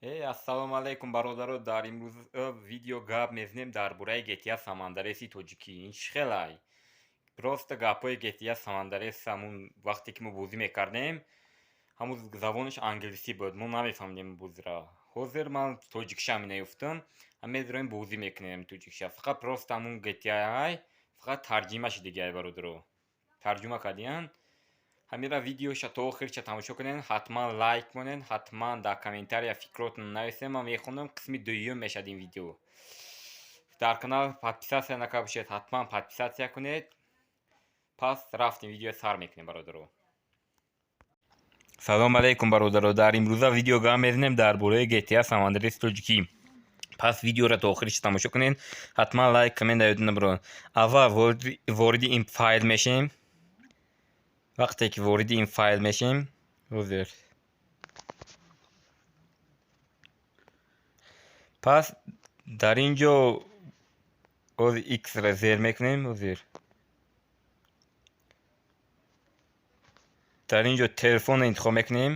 Ассалому алейкум, бародаро. Дар имрӯз видео гап мезанем дар бораи GTA San Andreas-и тоҷикӣ. Ин чӣ хелай? Просто гапҳои GTA San Andreas ҳамун вақте ки мо бозӣ мекардем, ҳамун забонаш англисӣ буд. Мо намефаҳмидем бозиро. Ҳозир ман тоҷикша менаёфтам. Мезраем бозӣ мекунем тоҷикша. Фақат просто ҳамун GTA фақат тарҷима шудагиай бародаро. Тарҷума кардиян. Ҳамира видеоша то охирша тамошо кунед. Ҳатман лайк кунед. Ҳатман дар комментария фикротон нависед. Ман мехонам қисми дуюм мешад ин видео. Дар канал подписатсия накарда бошед, ҳатман подписатсия кунед. Пас рафтем, видео сар мекунем бародаро. Салом алейкум бародаро. Дар имрӯза видео гап мезанем дар бораи GTA San Andreas тоҷикӣ. Пас видеоро то охириш тамошо кунед. Ҳатман лайк, коммент давед набарон. Аввал вориди ин файл мешем. Вақте ки вориди ин файл мешем, ҳозир пас дар ин ҷо ҳозир x-ро зер мекунем. ҳозир дар ин ҷо телефонро интихоб мекунем.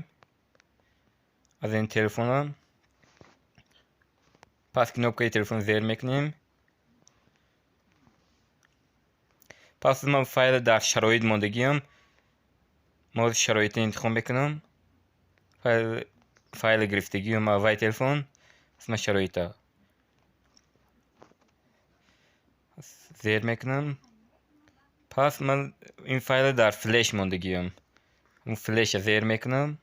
аз ин телефона пас кнопкаи телефон зер мекунем. пас ман файли дар шароит мондагиам. ман шароитро интихоб мекунам. файли гирифтагиам аввай телефон. ман шароита зер мекунам. пас ман ин файли дар флеш мондагиам. ин флешро зер мекунам.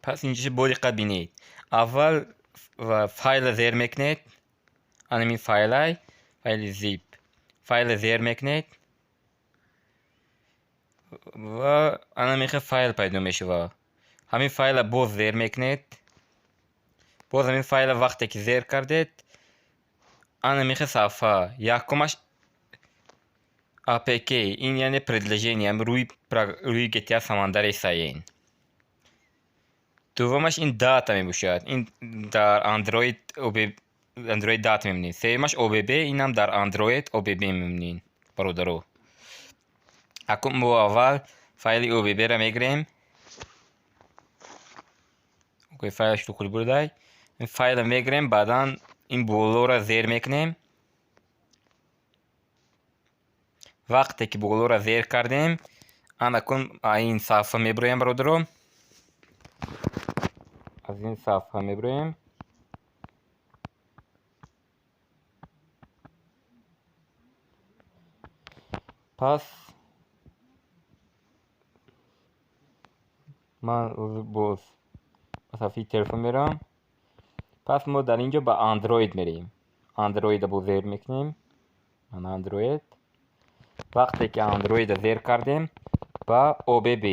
пас инҷоша бо диққат бинед. аввал файлро зер мекунед. ҳамин файлай файли zip файлро зер мекунед ва ана меха файл пайдо мешавад. ҳамин файлро боз зер мекунед. боз ҳамин файлро вақте ки зер кардед, ана меха сафҳа. якумаш APK, ин яъне предложение рӯи GTA San Andreas ин. дуввумаш ин дата мебошад. ин дар Android дата мебинед. сеюмаш OBB, инам дар Android OBB мебинед бародаро. акун мо аввал файли OBB-ро мегирем. файлаш тухули бурдай. ин файлро мегирем, баъдан ин болоро зер мекунем. вақте ки болоро зер кардем, анакун ин сафҳа мебироям бародаро. аз ин сафҳа мебироям. пас ман боз ба сафҳаи телефон мерам. пас мо дар ин ҷо ба Android мерем. Android-ро бо зер мекунем. ман Android. вақте ки Android-ро зер кардем, ба OBB.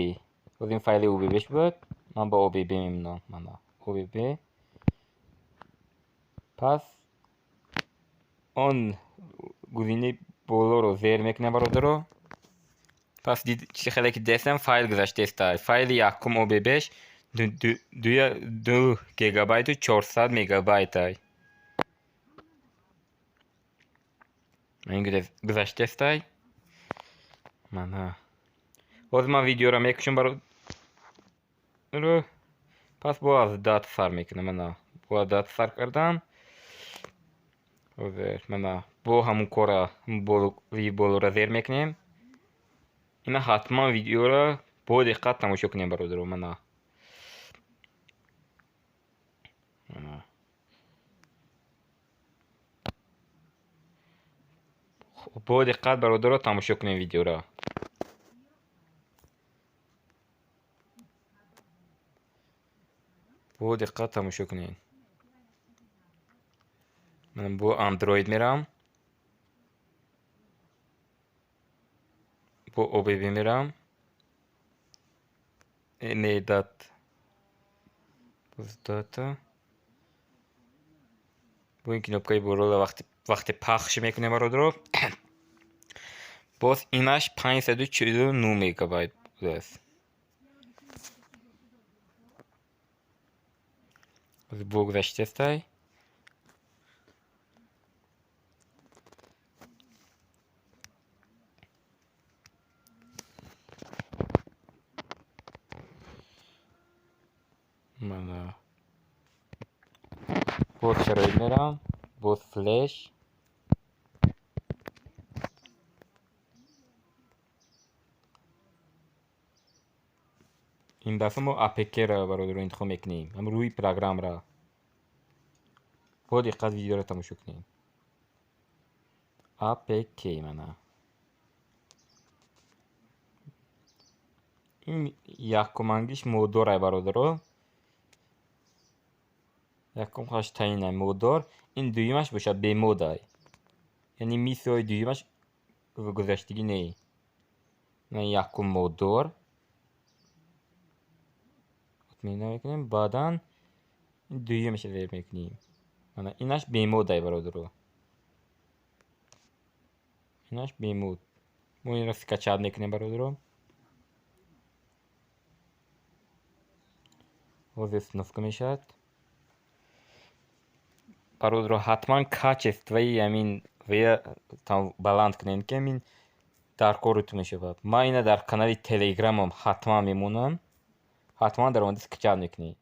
оз ин файли OBB-ш буд. ман ба OBB мемонам. мана OBB. пас он гузинаи болоро зер мекунем бародаро. пас чӣ хеле ки дестам файл гузаштаест. файли якум OBB-ш 2 гигабайту 400 мегабайт. ин гузаштаест. мана ҳозир ман видеоро мекушам бародаро. пас бо аз дата сар мекунам. мана бо аз дата сар кардам. ҳозир мана бо ҳамун кора болоро зер мекунем. ина ҳатман видеоро бо диққат тамошо кунем бародаро. мана бо диққат бародаро тамошо кунем видеоро. бо диққат тамошо кунем. ман бо Android мерам. бо OBB мерам. медат дата. бо ин кнопкаи болоро вақте пахш мекунем бародаро, боз инаш 549 мегабайт будааст. богузаштааст. Mana boz sharoitlarım, boz flash. این دفعه ما APK را برادر انتخاب میکنیم. هم روی پروگرام را با دقت ویدیو را تماشا کنیم. APK mana. این یکمانگیش مودور برادر. یکم خواهش تعیین مودور. این دویمش باشه به مودای. یعنی میسوی دویمش گذشتگی نه. نه یکم مودور. اطمینان میکنیم بعدن دویمش رو میکنیم. mana اینش به مودای برادر. اینش به مود. ما این را سکچ میکنیم برادر. وظیفه نفک میشد. برادر حتما کачестве همین وی там баланс کنین که این در کارتون میشه. ما اینا در کانال تلگرامم حتما میمونم. حتما در اون سکچ میکنی.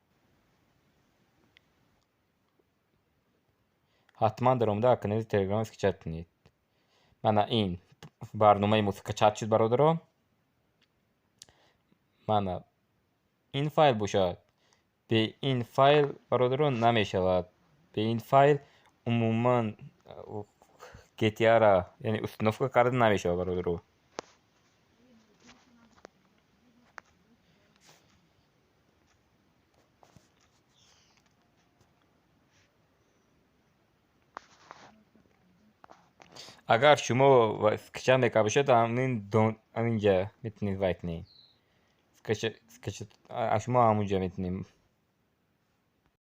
حتما در اون کانال تلگرام سکچ کنید. mana این برنامه مسکچ شد برادر. mana این فایل باشد. به این فایل برادر نمیشود. به این فایل عموما GTA را یعنی установка کرده نمیشه برادر. اگر شما اسکچ میکنید باشد همینجا میتونید وای کنید. اسکچ شما همونجا میتونید